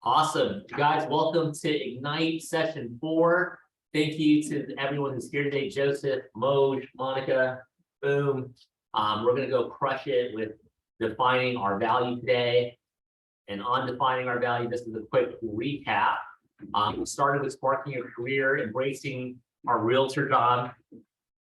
Awesome. Guys, welcome to Ignite Session 4. Thank you to everyone who's here today. Joseph, Moj, Monica, boom. We're going to go crush it with defining our value today. And on defining our value, this is a quick recap. We started with sparking your career, embracing our realtor job.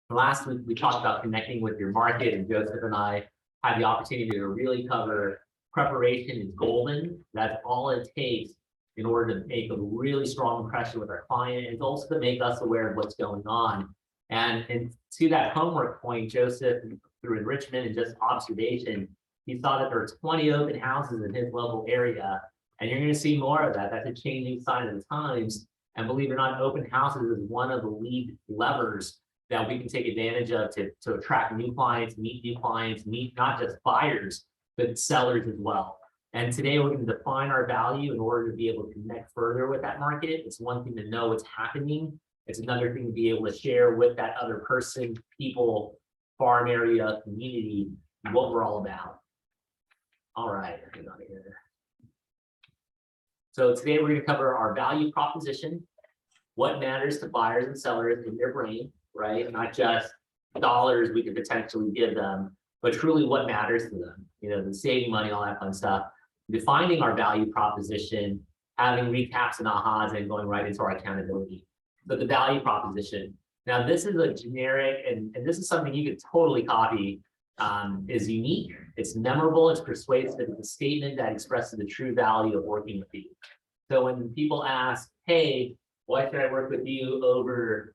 Last week, we talked about connecting with your market, and Joseph and I had the opportunity to really cover preparation is golden. That's all it takes in order to make a really strong impression with our client. It's also to make us aware of what's going on. And to that homework point, Joseph, through enrichment and just observation, he saw that there are 20 open houses in his local area, and you're going to see more of that. That's a changing sign of the times. And believe it or not, open houses is one of the lead levers that we can take advantage of to attract new clients, meet not just buyers, but sellers as well. And today we're going to define our value in order to be able to connect further with that market. It's one thing to know what's happening. It's another thing to be able to share with that other person, people, farm area, community, what we're all about. All right, hang on here. So today we're going to cover our value proposition, what matters to buyers and sellers in their brain, right? Not just dollars we could potentially give them, but truly what matters to them, the saving money, all that fun stuff, defining our value proposition, having recaps and ahas, and going right into our accountability. But the value proposition, now this is a generic, and this is something you could totally copy, is unique, it's memorable, it's persuasive, it's a statement that expresses the true value of working with you. So when people ask, hey, why should I work with you over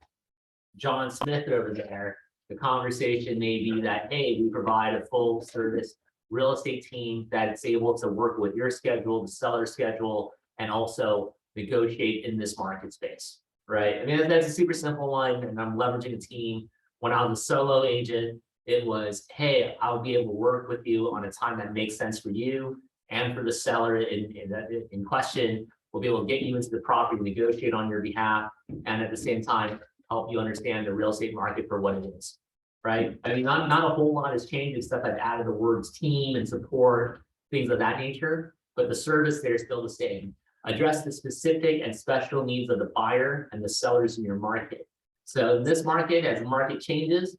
John Smith over there? The conversation may be that, hey, we provide a full service real estate team that's able to work with your schedule, the seller schedule, and also negotiate in this market space, right? I mean, that's a super simple one, and I'm leveraging a team. When I was a solo agent, it was, hey, I'll be able to work with you on a time that makes sense for you and for the seller in question. We'll be able to get you into the property, negotiate on your behalf, and at the same time, help you understand the real estate market for what it is, right? I mean, not a whole lot has changed except I've added the words team and support, things of that nature, but the service there is still the same. Address the specific and special needs of the buyer and the sellers in your market. So in this market, as the market changes,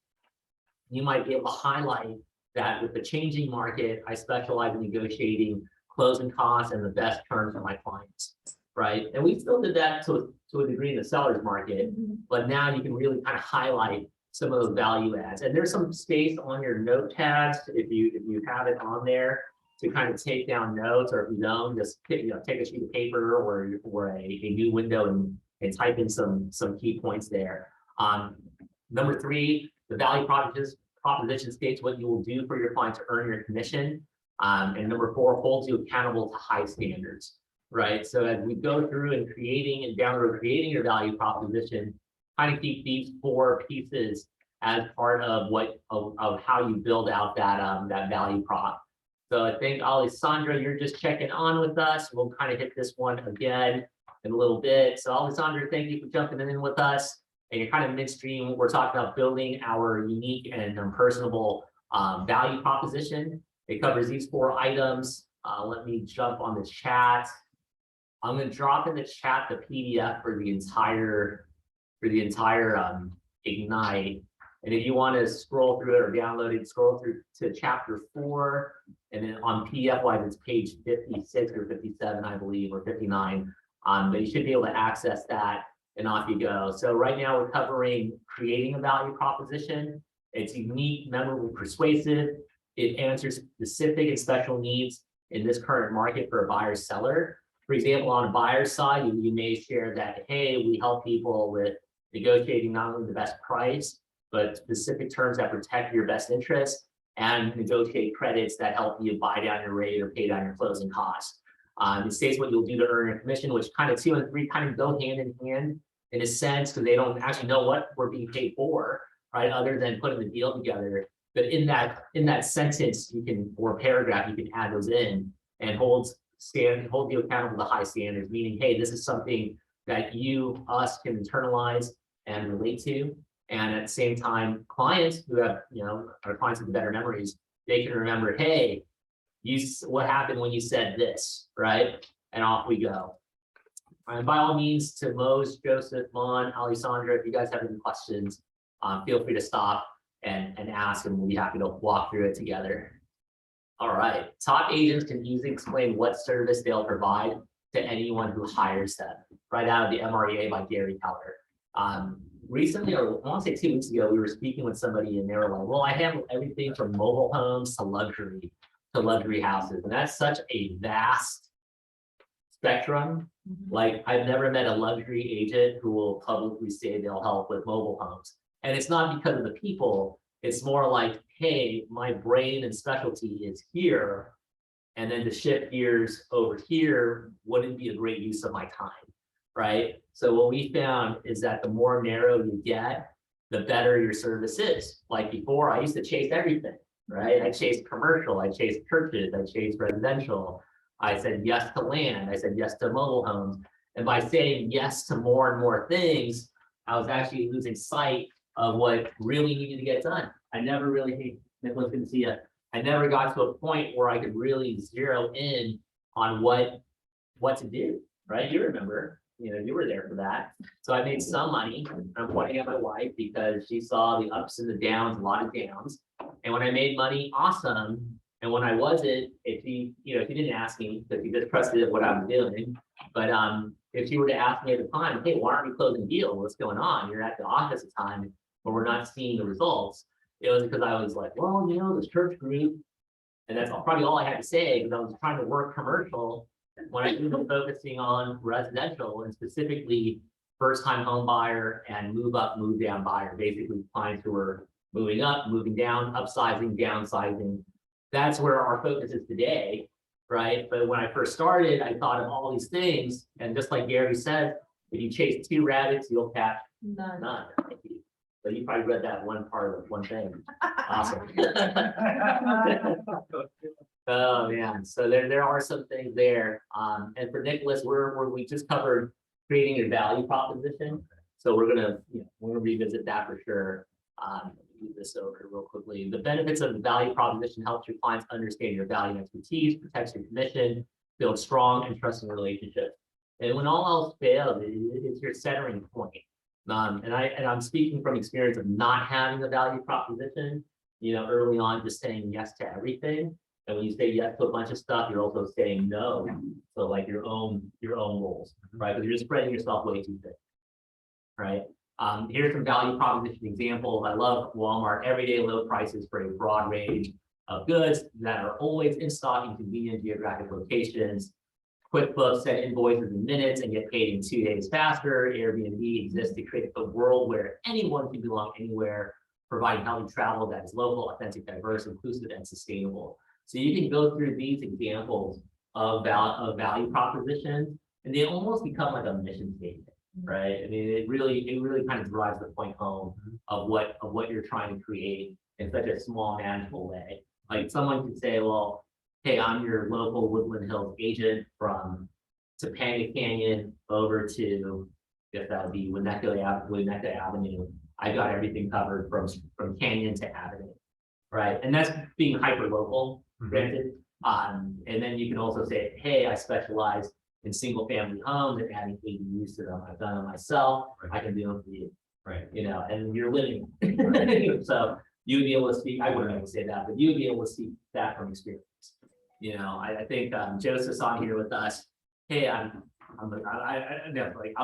you might be able to highlight that with the changing market, I specialize in negotiating closing costs and the best terms for my clients, right? And we still did that to a degree in the seller's market, but now you can really kind of highlight some of those value adds. And there's some space on your notepads if you have it on there to kind of take down notes, or if you don't, just take a sheet of paper or a new window and type in some key points there. Number 3, the value proposition states what you will do for your client to earn your commission. And number 4, holds you accountable to high standards, right? So as we go through and creating your value proposition, kind of keep these 4 pieces as part of how you build out that value prop. So I think Alessandra, you're just checking on with us. We'll kind of hit this one again in a little bit. So Alessandra, thank you for jumping in with us. And you're kind of midstream. We're talking about building our unique and personable value proposition. It covers these 4 items. Let me jump on the chat. I'm going to drop in the chat the PDF for the entire Ignite. And if you want to scroll through it or download it, scroll through to chapter 4, and then on PDF-wise, it's page 56 or 57, I believe, or 59. But you should be able to access that, and off you go. So right now we're covering creating a value proposition. It's unique, memorable, persuasive. It answers specific and special needs in this current market for a buyer seller. For example, on a buyer's side, you may share that, hey, we help people with negotiating not only the best price, but specific terms that protect your best interest, and negotiate credits that help you buy down your rate or pay down your closing costs. It states what you'll do to earn your commission, which kind of 2 and 3 kind of go hand in hand in a sense, because they don't actually know what we're being paid for, right? Other than putting the deal together. But in that sentence, or paragraph, you can add those in and hold you accountable to high standards, meaning, hey, this is something that us can internalize and relate to. And at the same time, clients who have, our clients with better memories, they can remember, hey, what happened when you said this, right? and off we go. And by all means, to Mose, Joseph, Mon, Alessandra, if you guys have any questions, feel free to stop and ask, and we'll be happy to walk through it together. All right, top agents can easily explain what service they'll provide to anyone who hires them. Right out of the MREA by Gary Keller. Recently, or I want to say 2 weeks ago, we were speaking with somebody and they were like, well, I handle everything from mobile homes to luxury houses. And that's such a vast spectrum. Like, I've never met a luxury agent who will publicly say they'll help with mobile homes. And it's not because of the people, it's more like, hey, my brain and specialty is here. And then to shift gears over here wouldn't be a great use of my time, right? So what we found is that the more narrow you get, the better your service is. Like before, I used to chase everything, right? I chased commercial, I chased churches, I chased residential. I said yes to land, I said yes to mobile homes. And by saying yes to more and more things, I was actually losing sight of what really needed to get done. I never really, hey, Nicholas, good to see you. I never got to a point where I could really zero in on what to do, right? You remember, you were there for that. So I made some money. I'm pointing at my wife because she saw the ups and the downs, a lot of downs. And when I made money, awesome. And when I wasn't, if she didn't ask me because she just trusted what I was doing, but if she were to ask me at the time, hey, why aren't we closing deals? What's going on? You're at the office at the time, but we're not seeing the results. It was because I was like, well, this church group, and that's probably all I had to say because I was trying to work commercial when I was focusing on residential and specifically first-time home buyer and move up, move down buyer, basically clients who were moving up, moving down, upsizing, downsizing. That's where our focus is today, right? But when I first started, I thought of all these things, and just like Gary said, if you chase 2 rabbits, you'll catch none. So you probably read that one part of one thing. Awesome. Oh man, so there are some things there. And for Nicholas, we just covered creating your value proposition. So we're gonna revisit that for sure. Move this over real quickly. The benefits of the value proposition helps your clients understand your value and expertise, protects your commission, build strong and trusting relationships. And when all else fails, it's your centering point. And I'm speaking from experience of not having a value proposition, early on, just saying yes to everything. And when you say yes to a bunch of stuff, you're also saying no. So like your own goals, right? Because you're just spreading yourself way too thin, right? Here's some value proposition examples. I love Walmart, everyday low prices for a broad range of goods that are always in stock in convenient geographic locations. QuickBooks send invoices in minutes and get paid in 2 days faster. Airbnb exists to create a world where anyone can belong anywhere, providing healthy travel that is local, authentic, diverse, inclusive, and sustainable. So you can go through these examples of value propositions, and they almost become like a mission statement, right? I mean, it really kind of drives the point home of what you're trying to create in such a small, manageable way. Like someone could say, well, hey, I'm your local Woodland Hills agent from Topanga Canyon over to, if that would be Winnetka Avenue. I got everything covered from Canyon to Avenue, right? And that's being hyper local, granted. And then you can also say, hey, I specialize in single family homes and adding ADUs to them. I've done it myself. I can do them for you, right? And you're living. So you would be able to speak. I wouldn't even say that, but you would be able to speak that from experience. I think Joseph's on here with us. Hey, I'm a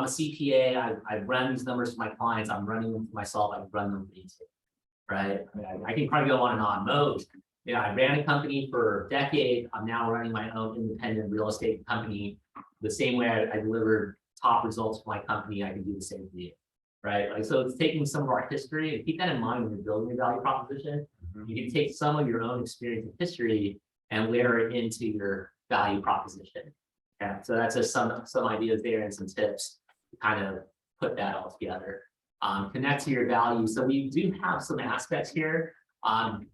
CPA. I run these numbers for my clients. I'm running them for myself. I run them for you too, right? I can probably go on and on. Most, I ran a company for a decade. I'm now running my own independent real estate company. The same way I delivered top results for my company, I can do the same for you, right? Like, so it's taking some of our history, and keep that in mind when you're building your value proposition. You can take some of your own experience and history and layer it into your value proposition. Yeah, so that's just some ideas there and some tips to kind of put that all together. Connect to your values. So we do have some aspects here.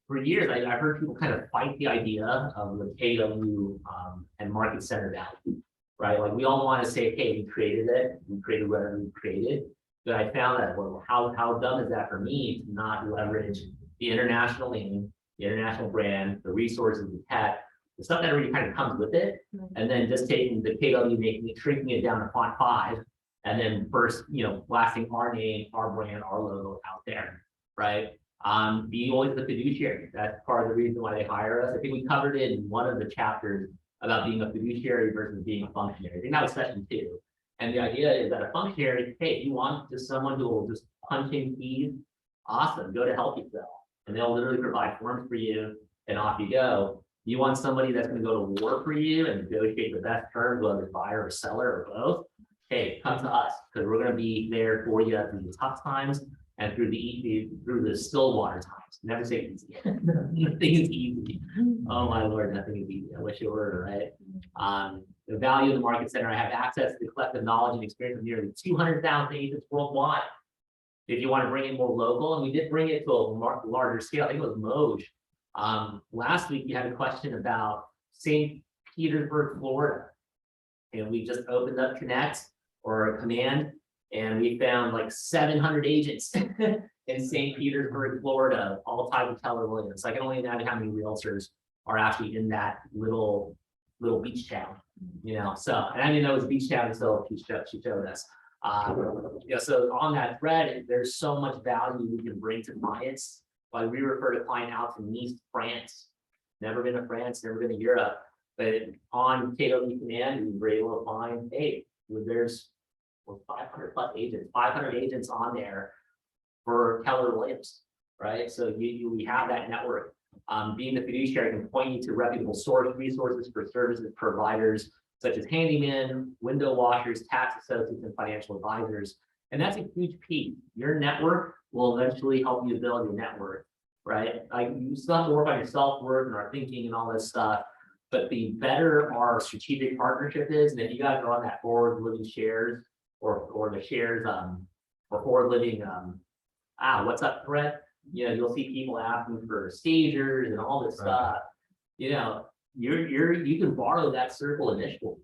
For years, I've heard people kind of fight the idea of the KW and market center value, right? Like we all want to say, hey, we created whatever we created. But I found that, well, how dumb is that for me to not leverage the international name, the international brand, the resources, the tech, the stuff that already kind of comes with it, and then just taking the KW, making it, shrinking it down to font 5, and then first, blasting our name, our brand, our logo out there, right? Being always the fiduciary. That's part of the reason why they hire us. I think we covered it in one of the chapters about being a fiduciary versus being a functionary. I think that was session 2. And the idea is that a functionary, hey, if you want just someone who will just punch in keys, awesome, go to Help Yourself. And they'll literally provide forms for you, and off you go. You want somebody that's going to go to war for you and negotiate the best terms, whether it's buyer or seller or both. Hey, come to us, because we're going to be there for you through the tough times and through the still water times. Never say easy. Nothing is easy. Oh my Lord, nothing is easy. I wish it were, right? The value of the market center. I have access to the collective knowledge and experience of nearly 200,000 agents worldwide. If you want to bring it more local, and we did bring it to a larger scale, I think it was Moj. Last week, you had a question about St. Petersburg, Florida. And we just opened up Connect or Command, and we found like 700 agents in St. Petersburg, Florida, all tied with Keller Williams. I can only imagine how many realtors are actually in that little beach town, So, and I didn't know it was a beach town until she showed us. So on that thread, there's so much value we can bring to clients. Like we refer to client out to Nice, France. Never been to France, never been to Europe. But on KW Command, we were able to find, hey, there's 500 plus agents, 500 agents on there for Keller Williams, right? So we have that network. Being the fiduciary can point you to reputable source resources for services providers such as handymen, window washers, tax associates, and financial advisors. And that's a huge piece. Your network will eventually help you build your network, right? You still have to work on your self-worth and our thinking and all this stuff. But the better our strategic partnership is, and if you guys are on that forward living shares or the shares or forward living what's up thread, you'll see people asking for stagers and all this stuff. You can borrow that circle initially,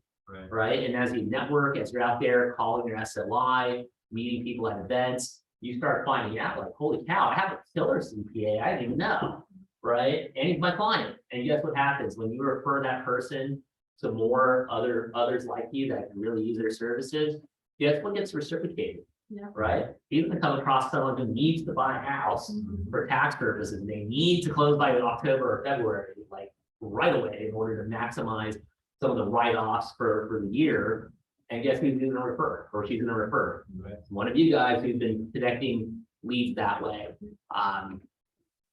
right? And as you network, as you're out there calling your SLI, meeting people at events, you start finding out like, holy cow, I have a killer CPA, I didn't even know. Right, and he's my client. And guess what happens when you refer that person to more others like you that can really use their services? Guess what gets reciprocated? Yeah. Right, he's going to come across someone who needs to buy a house for tax purposes. They need to close by October or February, like right away, in order to maximize some of the write-offs for the year. And guess who's going to refer, or she's going to refer? Right. One of you guys who's been connecting leads that way.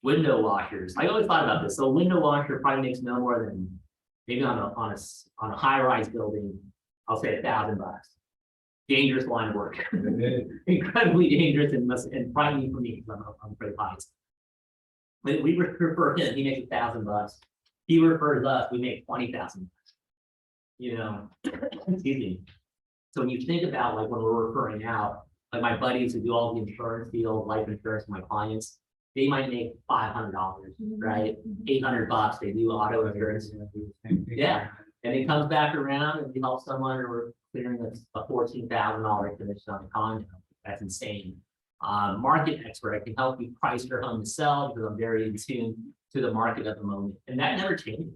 Window washers. I always thought about this. So a window washer probably makes no more than maybe on a high-rise building, I'll say $1,000. Dangerous line of work. Incredibly dangerous and frightening for me because I'm afraid of heights. But we refer him, he makes $1,000. He refers us, we make $20,000. Excuse me. So when you think about like when we're referring out, like my buddies who do all the insurance deals, life insurance for my clients, they might make $500, right? $800, they do auto insurance. Yeah, and it comes back around and we help someone and we're clearing a $14,000 commission on a condo. That's insane. Market expert, I can help you price your home to sell because I'm very in tune to the market at the moment. And that never changes.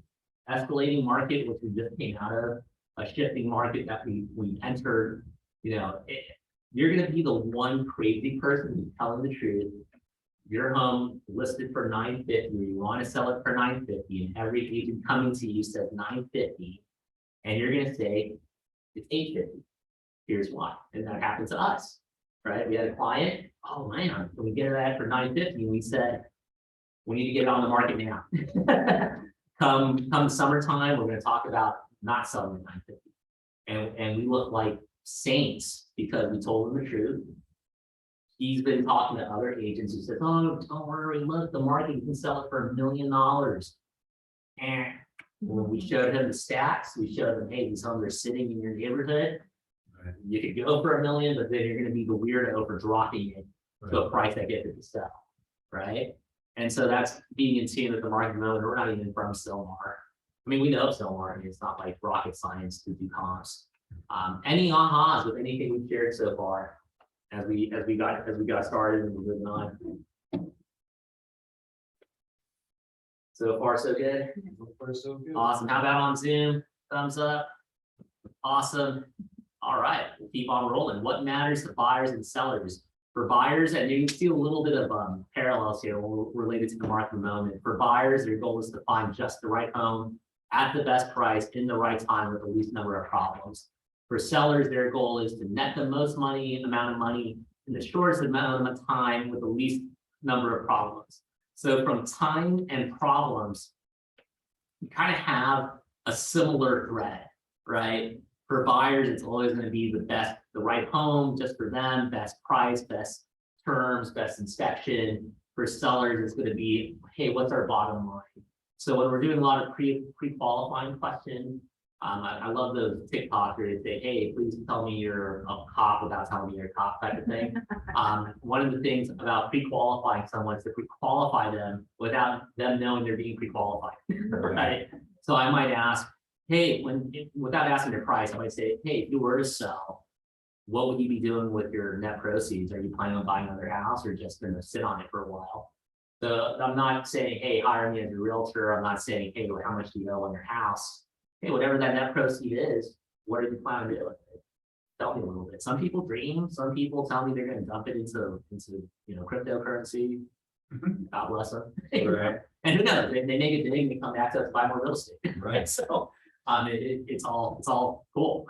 Escalating market, which we just came out of, a shifting market that we entered, you're going to be the one crazy person who's telling the truth. Your home listed for $950, you want to sell it for $950, and every agent coming to you says $950, and you're going to say it's $850. Here's why, and that happened to us, right? We had a client. Oh man, can we get that for $950? And we said we need to get it on the market now. Come summertime, we're going to talk about not selling at $950, and we look like saints because we told them the truth. He's been talking to other agents who said, oh, don't worry, look, the market, you can sell it for $1 million. And when we showed him the stats, we showed him, hey, these homes are sitting in your neighborhood. Right. You could go for $1 million, but then you're going to be the weirdo for dropping it to a price that gets it to sell, right? And so that's being in tune with the market moment. We're not even from Sylmar. I mean, we know Sylmar. I mean, it's not like rocket science to do comps. Any ahas with anything we've shared so far? As we got started and we're moving on. So far, so good. So far, so good. Awesome. How about on Zoom? Thumbs up. Awesome. All right, we'll keep on rolling. What matters to buyers and sellers? For buyers, and you can see a little bit of parallels here related to the market moment. For buyers, their goal is to find just the right home at the best price in the right time with the least number of problems. For sellers, their goal is to net the most amount of money in the shortest amount of time with the least number of problems. So from time and problems, you kind of have a similar thread, right? For buyers, it's always going to be the right home just for them, best price, best terms, best inspection. For sellers, it's going to be, hey, what's our bottom line? So when we're doing a lot of pre-qualifying questions, I love those TikTokers that say, hey, please tell me you're a cop without telling me you're a cop type of thing. One of the things about pre-qualifying someone is to pre-qualify them without them knowing they're being pre-qualified, right? So I might ask, hey, without asking their price, I might say, hey, if you were to sell, what would you be doing with your net proceeds? Are you planning on buying another house or just going to sit on it for a while? So I'm not saying, hey, hire me as a realtor. I'm not saying, hey, how much do you owe on your house? Hey, whatever that net proceed is, what are you planning to do with it? Tell me a little bit. Some people dream. Some people tell me they're going to dump it into cryptocurrency. God bless them. Right. And who knows? They make it big and they come back to us to buy more real estate. Right. So it's all cool.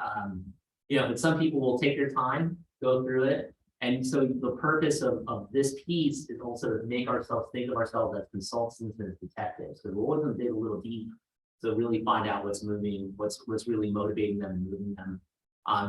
But some people will take their time, go through it. And so the purpose of this piece is also to make ourselves think of ourselves as consultants and as detectives. So we're always going to dig a little deep to really find out what's moving, what's really motivating them and moving them.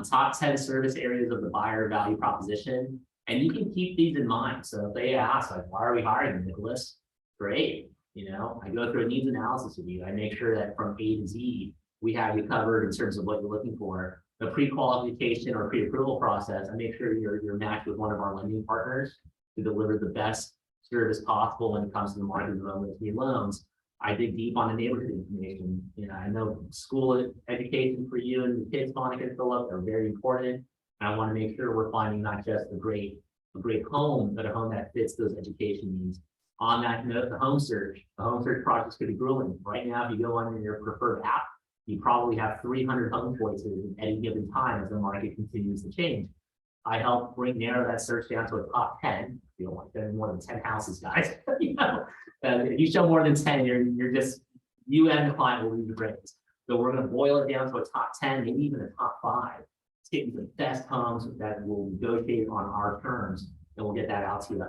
Top 10 service areas of the buyer value proposition. And you can keep these in mind. So if they ask, like, why are we hiring you, Nicholas? Great. I go through a needs analysis with you. I make sure that from A to Z, we have you covered in terms of what you're looking for. The pre-qualification or pre-approval process, I make sure you're matched with one of our lending partners to deliver the best service possible when it comes to the market development of loans. I dig deep on the neighborhood information. I know school education for you and the kids Monica and Philip are very important. And I want to make sure we're finding not just a great home, but a home that fits those education needs. On that note, the home search process could be grueling. Right now, if you go on your preferred app, you probably have 300 home choices at any given time as the market continues to change. I help narrow that search down to a top 10. You don't want to more than 10 houses, guys. If you show more than 10, you're just, you and the client will lose the brains. So we're going to boil it down to a top 10, maybe even a top 5. Let's get you the best homes that will negotiate on our terms, and we'll get that out to you.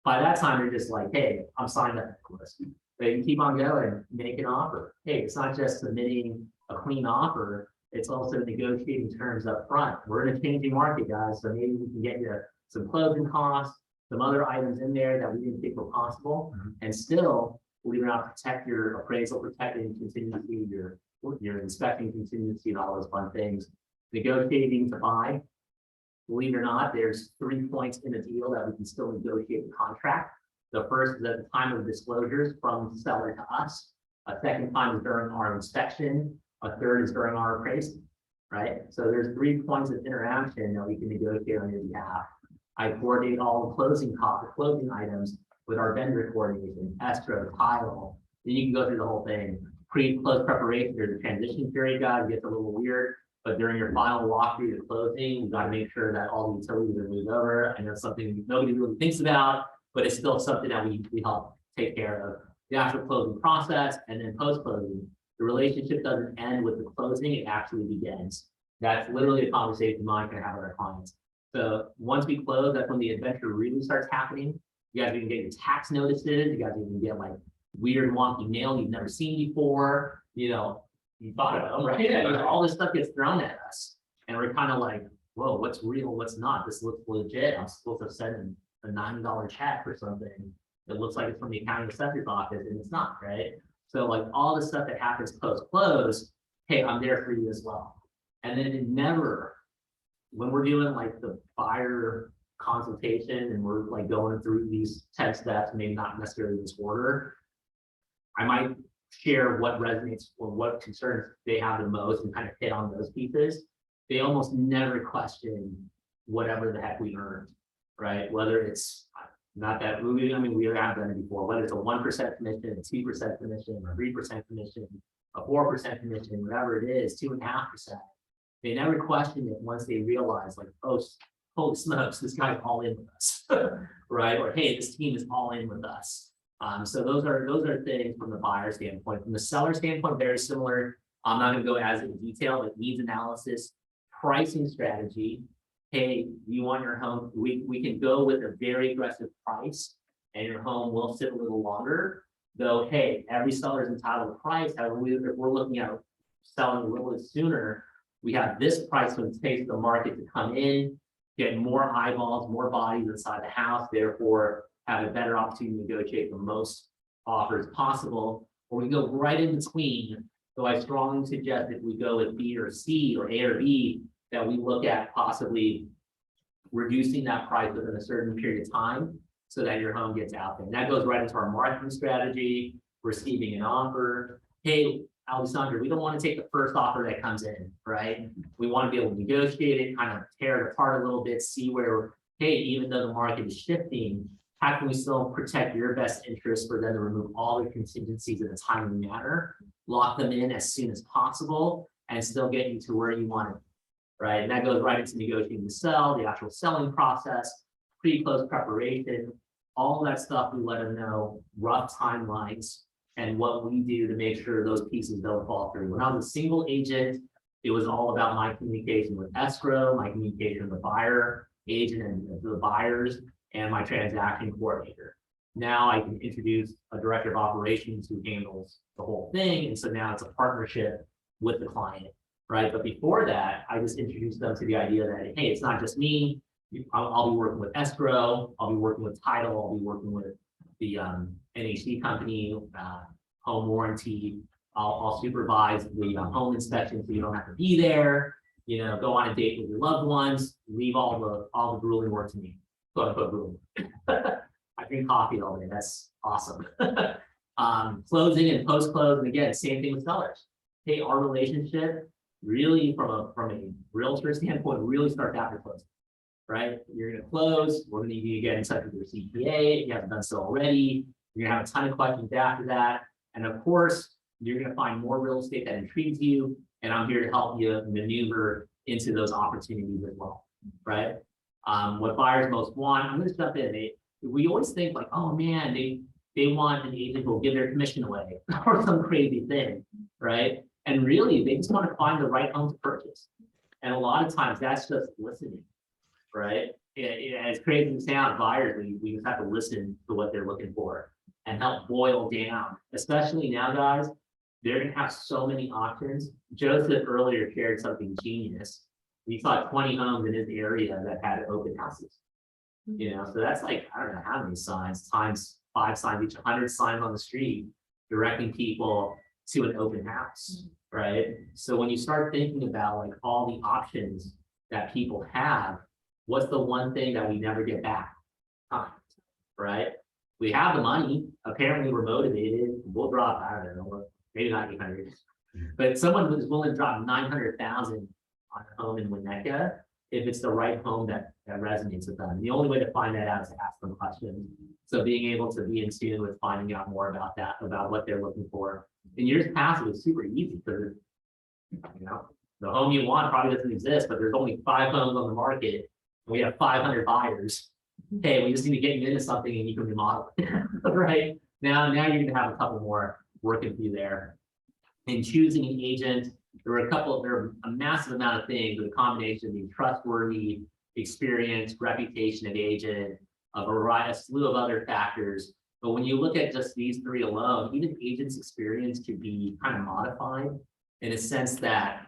By that time, you're just like, hey, I'm signed up for this. But you keep on going, make an offer. Hey, it's not just submitting a clean offer, it's also negotiating terms up front. We're in a changing market, guys, so maybe we can get you some closing costs, some other items in there that we didn't think were possible, and still, believe it or not, protect your appraisal, protecting contingency, your inspecting contingency, and all those fun things. Negotiating to buy. Believe it or not, there's 3 points in a deal that we can still negotiate the contract. The first is at the time of disclosures from the seller to us. A second time is during our inspection. A third is during our appraisal, right? So there's 3 points of interaction that we can negotiate on your behalf. I coordinate all the closing costs, the closing items with our vendor coordination, escrow, title. Then you can go through the whole thing. Pre-close preparation, there's a transition period, guys. It gets a little weird. But during your final walkthrough to closing, you got to make sure that all the utilities are moved over. I know something nobody really thinks about, but it's still something that we help take care of. The actual closing process, and then post-closing, the relationship doesn't end with the closing, it actually begins. That's literally a conversation Monica can have with our clients. So once we close, that's when the adventure really starts happening. You guys can get your tax notices, you guys can get like weird wonky mail you've never seen before, you thought of them, right? And all this stuff gets thrown at us. And we're kind of like, whoa, what's real? What's not? This looks legit. I'm supposed to send a $90 check or something. It looks like it's from the accounting assessor's office, and it's not, right? So like all the stuff that happens post-close, hey, I'm there for you as well. And then it never, when we're doing like the buyer consultation and we're like going through these 10 steps, maybe not necessarily in this order, I might share what resonates or what concerns they have the most and kind of hit on those pieces. They almost never question whatever the heck we earned, right? Whether it's Not that we, I mean, we have done it before, whether it's a 1% commission, a 2% commission, or 3% commission, a 4% commission, whatever it is, 2.5%. They never question it once they realize, like, oh, holy smokes, this guy's all in with us, right? Or hey, this team is all in with us. So those are things from the buyer standpoint. From the seller standpoint, very similar. I'm not going to go as in detail, but needs analysis, pricing strategy. Hey, you want your home? We can go with a very aggressive price, and your home will sit a little longer. Though, hey, every seller is entitled to price. However, if we're looking at selling a little bit sooner, we have this price when it takes the market to come in, get more eyeballs, more bodies inside the house, therefore have a better opportunity to negotiate the most offers possible. Or we go right in between. So I strongly suggest if we go with B or C or A or B, that we look at possibly reducing that price within a certain period of time so that your home gets out there. And that goes right into our marketing strategy, receiving an offer. Hey, Alessandra, we don't want to take the first offer that comes in, right? We want to be able to negotiate it, kind of tear it apart a little bit, see where, hey, even though the market is shifting, how can we still protect your best interest for them to remove all the contingencies in a timely manner, lock them in as soon as possible, and still get you to where you want it, right? And that goes right into negotiating the sell, the actual selling process, pre-close preparation, all that stuff. We let them know rough timelines and what we do to make sure those pieces don't fall through. When I was a single agent, it was all about my communication with escrow, my communication with the buyer, agent, and the buyers, and my transaction coordinator. Now I can introduce a director of operations who handles the whole thing. And so now it's a partnership with the client, right? But before that, I just introduced them to the idea that, hey, it's not just me. I'll be working with escrow. I'll be working with title. I'll be working with the NHD company, home warranty. I'll supervise the home inspection so you don't have to be there. You know, go on a date with your loved ones. Leave all the grueling work to me. Quote unquote grueling. I drink coffee all day. That's awesome. Closing and post close, and again, same thing with sellers. Hey, our relationship really from a realtor standpoint really starts after closing. Right? You're going to close. We're going to need you to get in touch with your CPA. If you haven't done so already, you're going to have a ton of questions after that. And of course, you're going to find more real estate that intrigues you. And I'm here to help you maneuver into those opportunities as well. Right? What buyers most want, I'm going to jump in. We always think like, oh man, they want an agent who will give their commission away or some crazy thing. Right? And really, they just want to find the right home to purchase. And a lot of times that's just listening. Right? As crazy as it sounds, buyers, we just have to listen to what they're looking for and help boil down. Especially now, guys, they're going to have so many options. Joseph earlier shared something genius. We saw 20 homes in his area that had open houses. You know, so that's like, I don't know how many signs, times 5 signs, each 100 signs on the street, directing people to an open house. Right? So when you start thinking about like all the options that people have, what's the one thing that we never get back? Time, right? We have the money. Apparently, we're motivated. We'll drop, I don't know, maybe not 800, but someone who's willing to drop 900,000 on a home in Winnetka, if it's the right home that resonates with them. And the only way to find that out is to ask them questions. So being able to be in tune with finding out more about that, about what they're looking for. In years past, it was super easy because, you know, the home you want probably doesn't exist, but there's only 5 homes on the market. We have 500 buyers. Hey, we just need to get you into something and you can remodel it. Right? Now you're going to have a couple more working for you there. In choosing an agent, there are a massive amount of things with a combination of being trustworthy, experience, reputation of agent, a slew of other factors. But when you look at just these 3 alone, even agent's experience could be kind of modified in a sense that,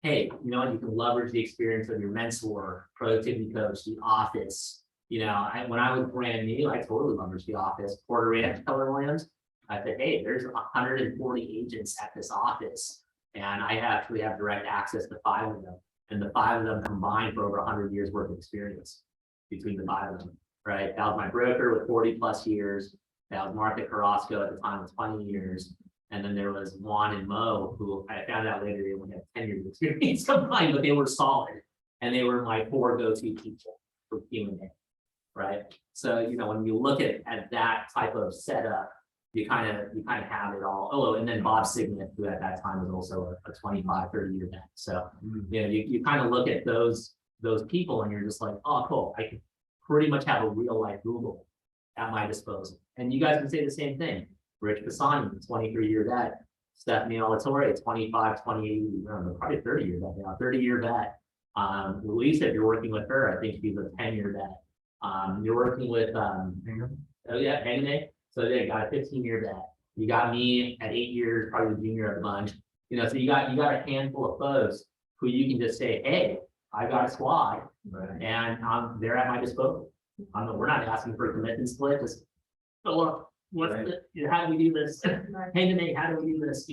hey, you know, you can leverage the experience of your mentor, productivity coach, the office. You know, when I was brand new, I totally leveraged the office. Porter Ranch, Keller Williams. I said, hey, there's 140 agents at this office, and I actually have direct access to 5 of them. And the 5 of them combined for over 100 years worth of experience between the 5 of them. Right? That was my broker with 40 plus years. That was Martha Carrasco at the time with 20 years. And then there was Juan and Mo, who I found out later they only had 10 years of experience combined, but they were solid. And they were my 4 go-to people for Q&A. right? So, when you look at that type of setup, you kind of have it all. Oh, and then Bob Signet, who at that time was also a 25, 30-year vet. So, you kind of look at those people and you're just like, oh, cool. I can pretty much have a real life Google at my disposal. And you guys can say the same thing. Rich Pisani, 23-year vet. Stephanie Alatorre, 25, 28, I don't know, probably 30-year vet now, 30-year vet. Louisa, if you're working with her, I think she's a 10-year vet. You're working with, Hangame. So they got a 15-year vet. You got me at 8 years, probably the junior of the bunch. So you got a handful of folks who you can just say, hey, I got a squad, and they're at my disposal. We're not asking for a commitment split. Just look, how do we do this? Hangame, how do we do this?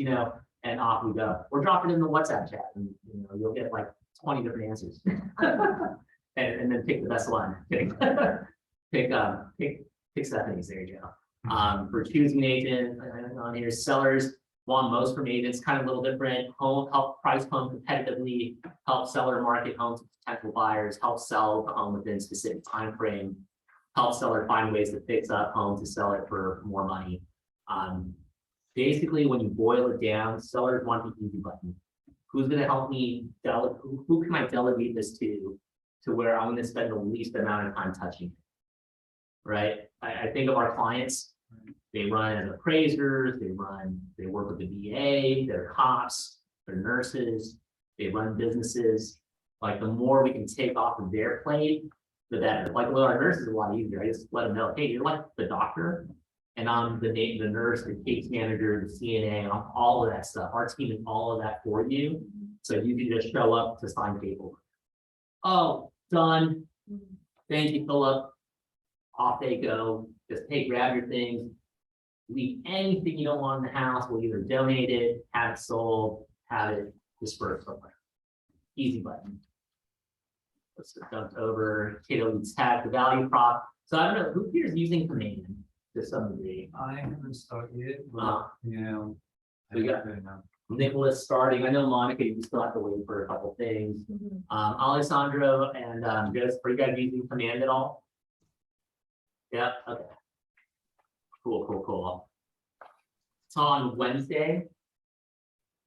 And off we go. Or drop it in the WhatsApp chat, and you'll get like 20 different answers, and then pick the best one. pick Stephanie's. There you go. For choosing an agent on here, sellers want most from agents, kind of a little different. Help price home competitively, help seller market homes to potential buyers, help sell the home within a specific time frame, help seller find ways to fix up home to sell it for more money. Basically, when you boil it down, sellers want the easy button. Who's going to help me who can I delegate this to where I'm going to spend the least amount of time touching it? Right? I think of our clients, they run as appraisers, they work with the VA, they're cops, they're nurses, they run businesses. Like the more we can take off of their plate, the better. Like with our nurses, a lot easier. I just let them know, hey, you're like the doctor, and I'm the nurse, the case manager, the CNA, I'm all of that stuff. Our team is all of that for you. So you can just show up to sign paperwork. Oh, done. Thank you, Philip. Off they go. Just grab your things. Leave anything you don't want in the house. We'll either donate it, have it sold, have it dispersed somewhere. Easy button. Let's just jump over. Cato leads tag, the value prop. So I don't know who here is using command to some degree. I haven't started yet. We got Nicholas starting. I know Monica, you still have to wait for a couple things. Alessandro and Joseph, are you guys using command at all? Yeah, okay. Cool. So on Wednesday,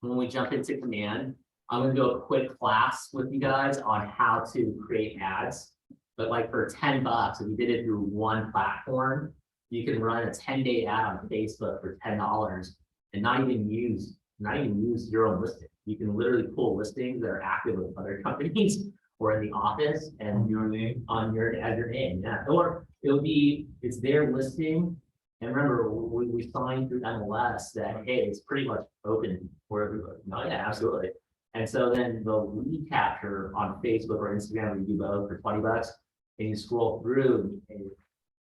when we jump into command, I'm gonna do a quick class with you guys on how to create ads. But like for $10, if you did it through one platform, you can run a 10-day ad on Facebook for $10 and not even use your own listing. You can literally pull listings that are active with other companies or in the office and Your name as your name, yeah. Or it's their listing. And remember, we signed through MLS that, hey, it's pretty much open for everybody. No, yeah, absolutely. And so then the lead capture on Facebook or Instagram, we do both for $20, and you scroll through, and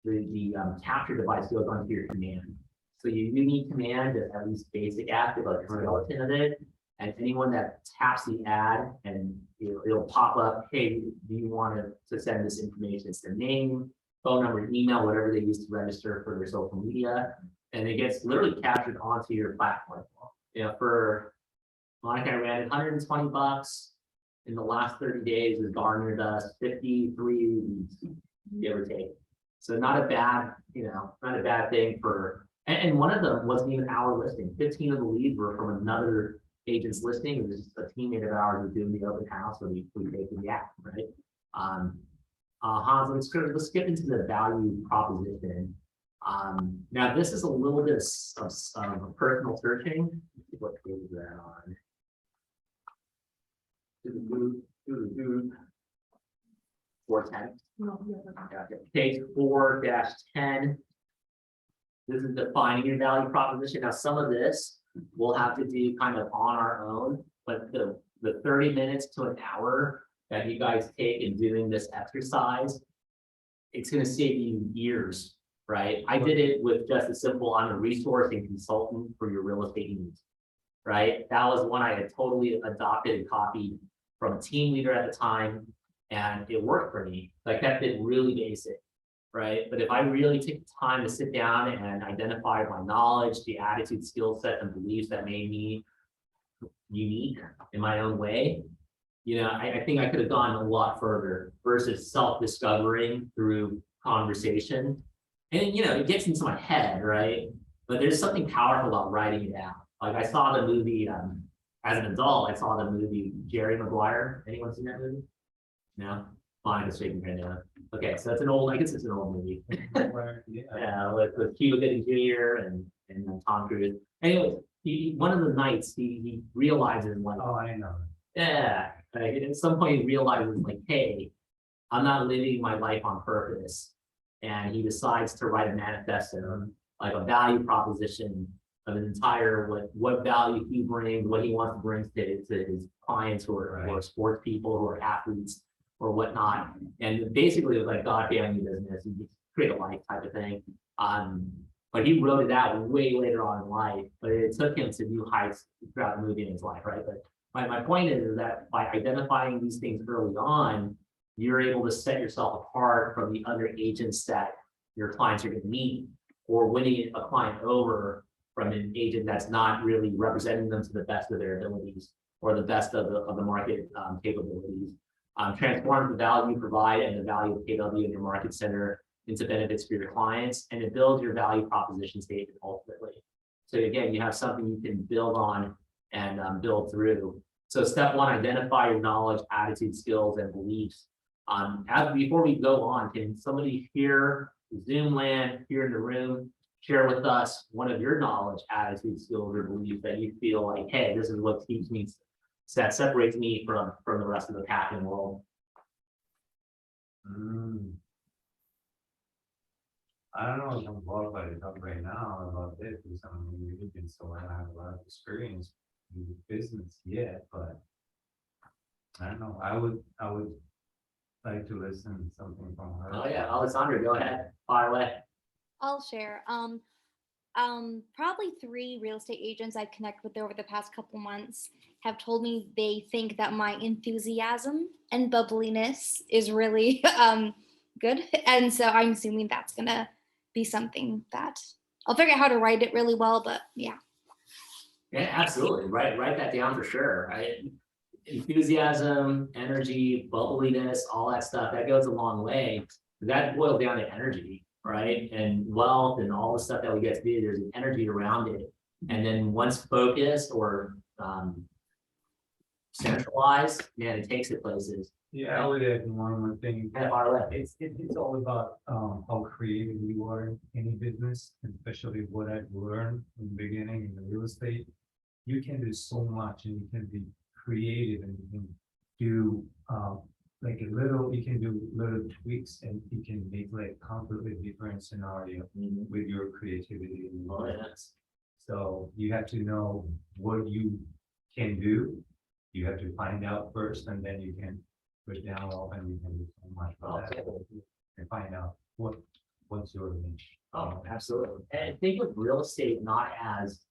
the capture device goes onto your command. So you need command to at least basic active, like a skeleton of it. And anyone that taps the ad, and it'll pop up, hey, do you want to send this information? It's their name, phone number, email, whatever they use to register for their social media. And it gets literally captured onto your platform. For Monica, I ran $120 in the last 30 days, has garnered us 53 leads, give or take. So not a bad thing for, and one of them wasn't even our listing. 15 of the leads were from another agent's listing. It was just a teammate of ours who doing the open house, so we take the app, right? Hans, let's get into the value proposition. Now this is a little bit of personal searching. What page is that on? 410. Page 4-10. This is defining your value proposition. Now, some of this we'll have to do kind of on our own, but the 30 minutes to an hour that you guys take in doing this exercise, it's going to save you years, right? I did it with just a simple, I'm a resource and consultant for your real estate needs, right? That was one I had totally adopted and copied from a team leader at the time, and it worked for me. Like, kept it really basic, right? But if I really take the time to sit down and identify my knowledge, the attitude, skill set, and beliefs that made me unique in my own way, I think I could have gone a lot further versus self-discovering through conversation. And it gets into my head, right? But there's something powerful about writing it down. Like I saw the movie as an adult, I saw the movie Jerry Maguire. Anyone seen that movie? No? Fine, it's shaking right now. Okay, so I guess it's an old movie. Yeah, with Cuba Gooding Jr. and Tom Cruise. Anyway, one of the nights he realizes like, Oh, I know. yeah, like, at some point he realizes like, hey, I'm not living my life on purpose. And he decides to write a manifesto, like a value proposition of an entire what value he brings, what he wants to bring to his clients who are sports people, who are athletes or whatnot. And basically it was like God family business, and create a life type of thing. But he wrote it out way later on in life, but it took him to new heights throughout the movie in his life, right? But my point is that by identifying these things early on, you're able to set yourself apart from the other agents that your clients are going to meet, or winning a client over from an agent that's not really representing them to the best of their abilities or the best of the market capabilities. Transform the value you provide and the value of KW in your market center into benefits for your clients, and it builds your value proposition statement ultimately. So again, you have something you can build on and build through. So step one, identify your knowledge, attitude, skills, and beliefs. Before we go on, can somebody here, Zoom land, here in the room, share with us one of your knowledge, attitude, skills, or beliefs that you feel like, hey, this is what keeps me, that separates me from the rest of the packing world? I don't know if I'm qualified to talk right now about this because I'm in religion, so I don't have a lot of experience in the business yet, but I don't know. I would like to listen to something from her. Oh yeah, Alessandra, go ahead, fire away. I'll share. Probably 3 real estate agents I've connected with over the past couple months have told me they think that my enthusiasm and bubbliness is really good. And so I'm assuming that's gonna be something that I'll figure out how to write it really well, but yeah. Yeah, absolutely. Write that down for sure. Enthusiasm, energy, bubbliness, all that stuff, that goes a long way. That boils down to energy, right? And wealth and all the stuff that we get to do, there's an energy around it. And then once focused or centralized, man, it takes it places. Yeah, I would add one more thing. It's all about how creative you are in any business, especially what I've learned in the beginning in the real estate. You can do so much, and you can be creative, and you can do you can do little tweaks, and you can make like completely different scenario with your creativity and business. So you have to know what you can do. You have to find out first, and then you can put down all, and you can do so much for that and find out what's your niche. Oh, absolutely. And think of real estate not as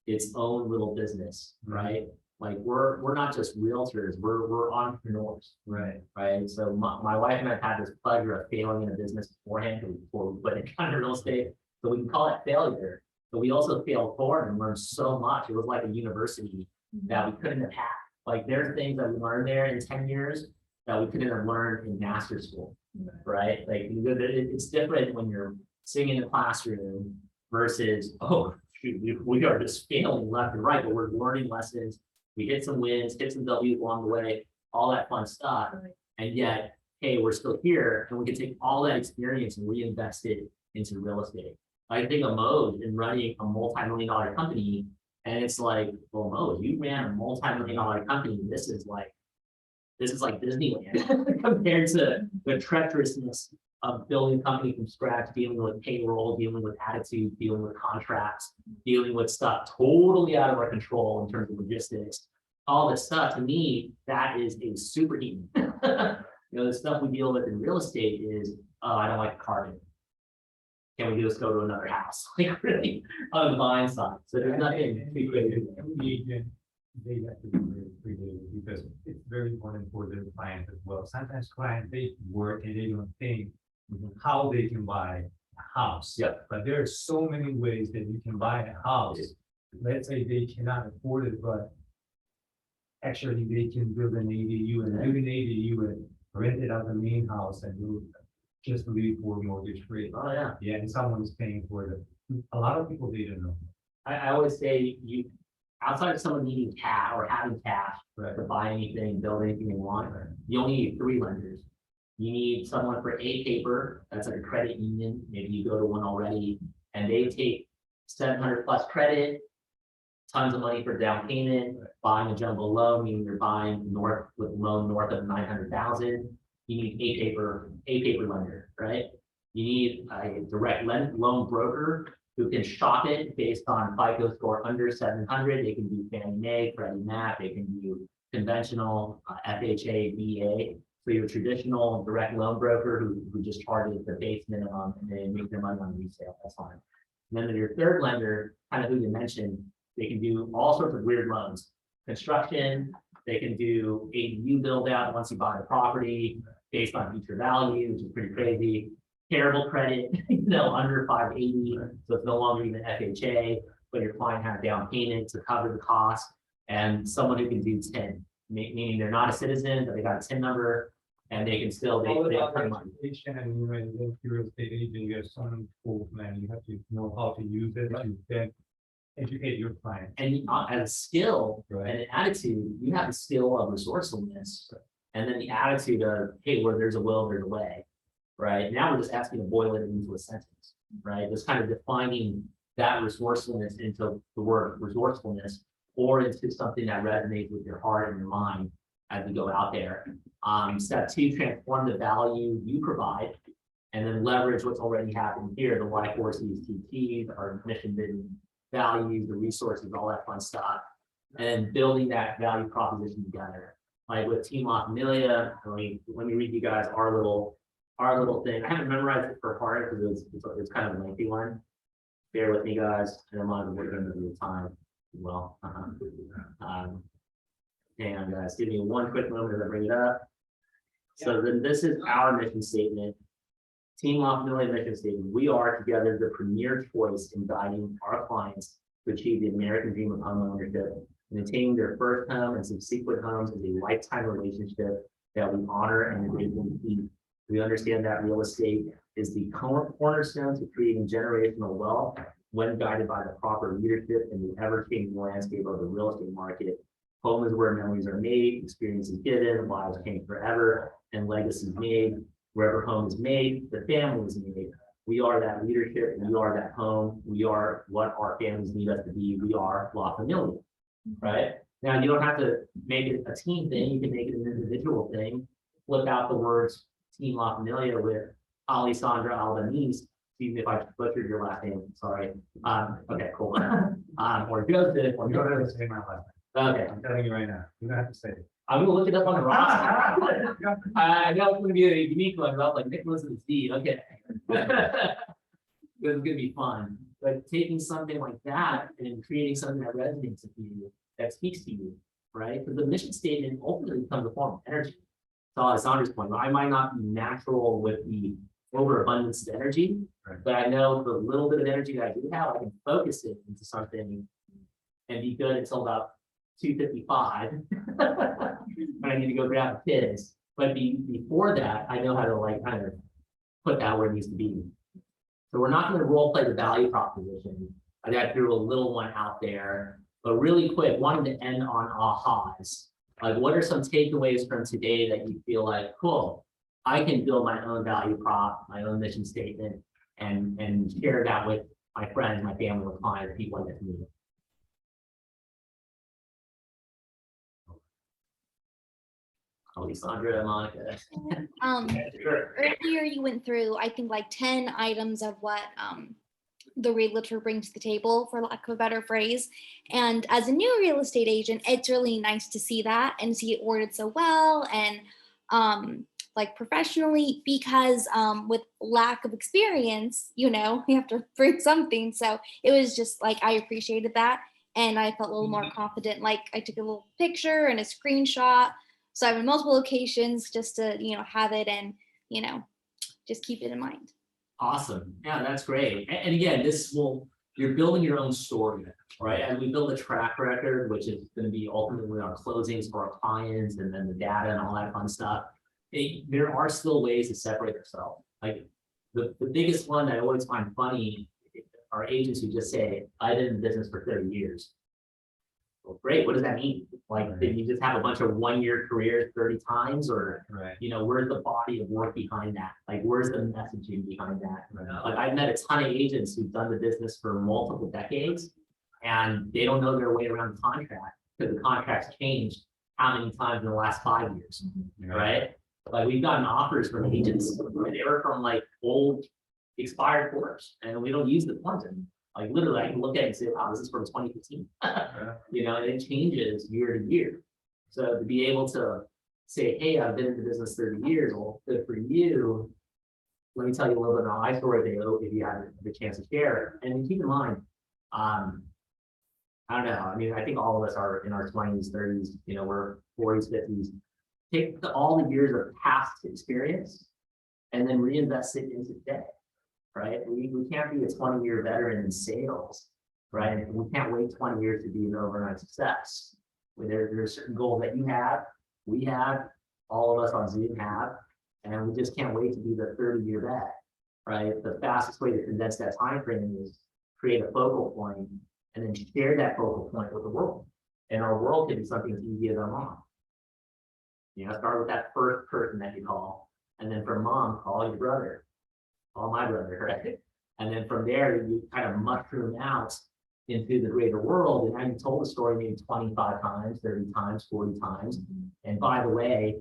its own little business, right? Like we're not just realtors, we're entrepreneurs. Right. So my wife and I have had this pleasure of failing in a business beforehand before we put it kind of real estate. So we can call it failure, but we also failed forward and learned so much. It was like a university that we couldn't have had. Like there's things that we learned there in 10 years that we couldn't have learned in master school, right? Like it's different when you're sitting in the classroom versus, oh, shoot, we are just failing left and right, but we're learning lessons. We hit some wins, hit some W's along the way, all that fun stuff. And yet, hey, we're still here, and we can take all that experience and reinvest it into real estate. I think of Mode in running a multi-million-dollar company, and it's like, well, Mode, you ran a multi-million-dollar company. This is like Disneyland compared to the treacherousness of building a company from scratch, dealing with payroll, dealing with attitude, dealing with contracts, dealing with stuff totally out of our control in terms of logistics. All this stuff, to me, that is a superhuman. The stuff we deal with in real estate is, oh, I don't like carpet. Can we just go to another house? Like really on the buying side. So there's nothing too crazy. They have to be very creative because it's very important for their clients as well. Sometimes clients, they work and they don't think how they can buy a house. Yeah. But there are so many ways that you can buy a house. Let's say they cannot afford it, but actually they can build an ADU and do an ADU and rent it out the main house and do just leave for mortgage free. Oh, yeah. Yeah, and someone's paying for it. A lot of people didn't know. I always say you, outside of someone needing cash or having cash Right. to buy anything, build anything they want, you only need three lenders. You need someone for a paper, that's like a credit union, maybe you go to one already, and they take 700 plus credit, tons of money for down payment, buying a jumbo loan, meaning you're buying north with loan north of 900,000. You need a paper lender, right? You need a direct loan broker who can shop it based on FICO score under 700. They can do Fannie Mae, Freddie Mac, they can do conventional FHA, VA. So your traditional direct loan broker who just charges the base minimum and they make their money on resale, that's fine. And then your third lender, kind of who you mentioned, they can do all sorts of weird loans. Construction, they can do ADU build out once you buy the property based on future value, which is pretty crazy. Terrible credit, under 580, so it's no longer even FHA, but your client has down payment to cover the cost. And someone who can do 10, meaning they're not a citizen, but they got a 10 number, and they can still, they have money. Education and you know, real estate agent, you have some tools, man, you have to know how to use it to then educate your client. And as a skill Right. and an attitude, you have the skill of resourcefulness, and then the attitude of, hey, where there's a will, there's a way, right? Now we're just asking to boil it into a sentence, right? Just kind of defining that resourcefulness into the word resourcefulness, or into something that resonates with your heart and your mind as you go out there. Step two, transform the value you provide, and then leverage what's already happened here, the Y forces, TTs, our mission, vision, values, the resources, all that fun stuff, and then building that value proposition together. Like with Team La Familia, let me read you guys our little thing. I haven't memorized it for heart because it's kind of a lengthy one. Bear with me, guys, and I'm on the the time as well. Give me one quick moment as I bring it up. So then this is our mission statement. Team La Familia mission statement. We are together the premier choice in guiding our clients to achieve the American dream of homeownership and attaining their first home and subsequent homes is a lifetime relationship that we honor and gratefully keep. We understand that real estate is the cornerstone to creating generational wealth when guided by the proper leadership in the ever-changing landscape of the real estate market. Home is where memories are made, experiences given, lives change forever, and legacies made. Wherever home is made, the family is made. We are that leadership, we are that home, we are what our families need us to be. We are La Familia, right? Now, you don't have to make it a team thing, you can make it an individual thing. Flip out the words Team La Familia with Alessandra Albanese. Excuse me if I butchered your last name, sorry. Okay, cool. Or Joseph, or You don't have to say my last name. okay. I'm telling you right now, you don't have to say it. I'm gonna look it up on the roster. I know it's gonna be a unique one, about like Nicholas and Steve, okay. It's gonna be fun, but taking something like that and creating something that resonates with you, that speaks to you, right? Because the mission statement ultimately becomes a form of energy. So Alessandra's point, I might not be natural with the overabundance of energy, Right. but I know the little bit of energy that I do have, I can focus it into something and be good until about 2:55. When I need to go grab the kids. But before that, I know how to like kind of put that where it needs to be. So we're not going to role play the value proposition. I threw a little one out there, but really quick, wanted to end on ahas. Like, what are some takeaways from today that you feel like, cool, I can build my own value prop, my own mission statement, and share that with my friends, my family, with clients, people in the community. Alessandra, Monica. Sure. Earlier you went through, I think, like 10 items of what the realtor brings to the table, for lack of a better phrase. And as a new real estate agent, it's really nice to see that and see it worded so well and like professionally, because with lack of experience, you know, you have to bring something. So it was just like, I appreciated that. And I felt a little more confident. Like I took a little picture and a screenshot. So I have in multiple locations just to, you know, have it and, you know, just keep it in mind. Awesome. Yeah, that's great. And again, you're building your own story, right? As we build a track record, which is going to be ultimately our closings for our clients and then the data and all that fun stuff. There are still ways to separate yourself. Like, the biggest one that I always find funny are agents who just say, I've been in business for 30 years. Well, great, what does that mean? Like, did you just have a bunch of 1-year careers 30 times, or, Right. you know, where's the body of work behind that? Like, where's the messaging behind that? Right. Like, I've met a ton of agents who've done the business for multiple decades, and they don't know their way around the contract, because the contract's changed how many times in the last 5 years, right? Like, we've gotten offers from agents, they were from like old expired forms, and we don't use the forms anymore. Like, literally, I can look at it and say, wow, this is from 2015. You know, and it changes year to year. So to be able to say, hey, I've been in the business 30 years, well, good for you. Let me tell you a little bit about my story, Dale, if you have the chance to share. And keep in mind, I don't know, I mean, I think all of us are in our 20s, 30s, you know, we're 40s, 50s. Take all the years of past experience and then reinvest it into today. Right? We can't be a 20-year veteran in sales, right? We can't wait 20 years to be an overnight success. There's certain goals that you have, we have, all of us on Zoom have, and we just can't wait to be the 30-year vet, right? The fastest way to condense that time frame is create a focal point and then share that focal point with the world. And our world can be something that's easy as our mom. You know, start with that first person that you call, and then from mom, call your brother. All my brother, right? And then from there, you kind of mushroom out into the greater world. And now you told the story maybe 25 times, 30 times, 40 times. And by the way,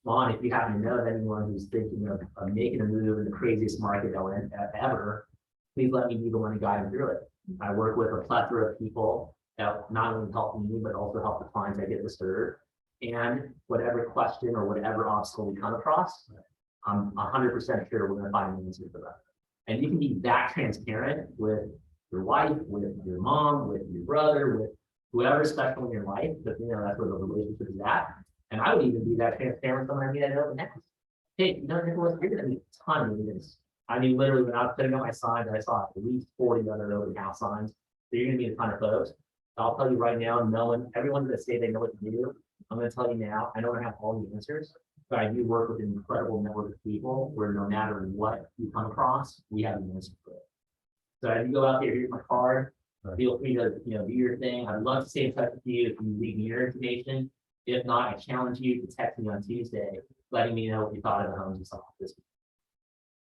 Lon, if you happen to know of anyone who's thinking of making a move in the craziest market ever, please let me be the one to guide them through it. I work with a plethora of people that not only help me, but also help the clients that get disturbed. And whatever question or whatever obstacle we come across, I'm 100% sure we're going to find an answer for that. And you can be that transparent with your wife, with your mom, with your brother, with whoever's special in your life, but you know, that's where the relationship is at. And I would even be that transparent with someone I meet at an open house. Hey, you know, Nicholas, you're going to meet a ton of meetings. I mean, literally, when I was putting up my signs, I saw at least 40 other open house signs. So you're going to meet a ton of folks. I'll tell you right now, everyone's going to say they know what to do. I'm going to tell you now, I don't have all the answers. But I do work with an incredible network of people where no matter what you come across, we have an answer for it. So as you go out there, here's my card. Feel free to, you know, do your thing. I'd love to stay in touch with you if you leave me your information. If not, I challenge you to text me on Tuesday, letting me know what you thought of the homes you saw this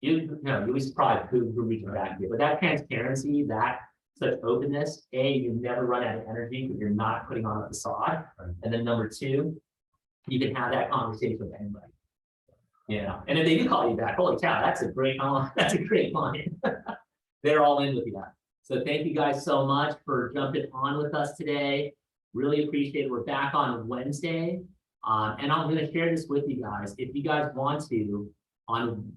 week. You'll be surprised who reaches back to you. But that transparency, that such openness, you never run out of energy because you're not putting on a facade. And then number two, you can have that conversation with anybody. Yeah. And if they do call you back, holy cow, that's a great client. They're all in with you. So thank you guys so much for jumping on with us today. Really appreciate it. We're back on Wednesday. And I'm going to share this with you guys. If you guys want to, on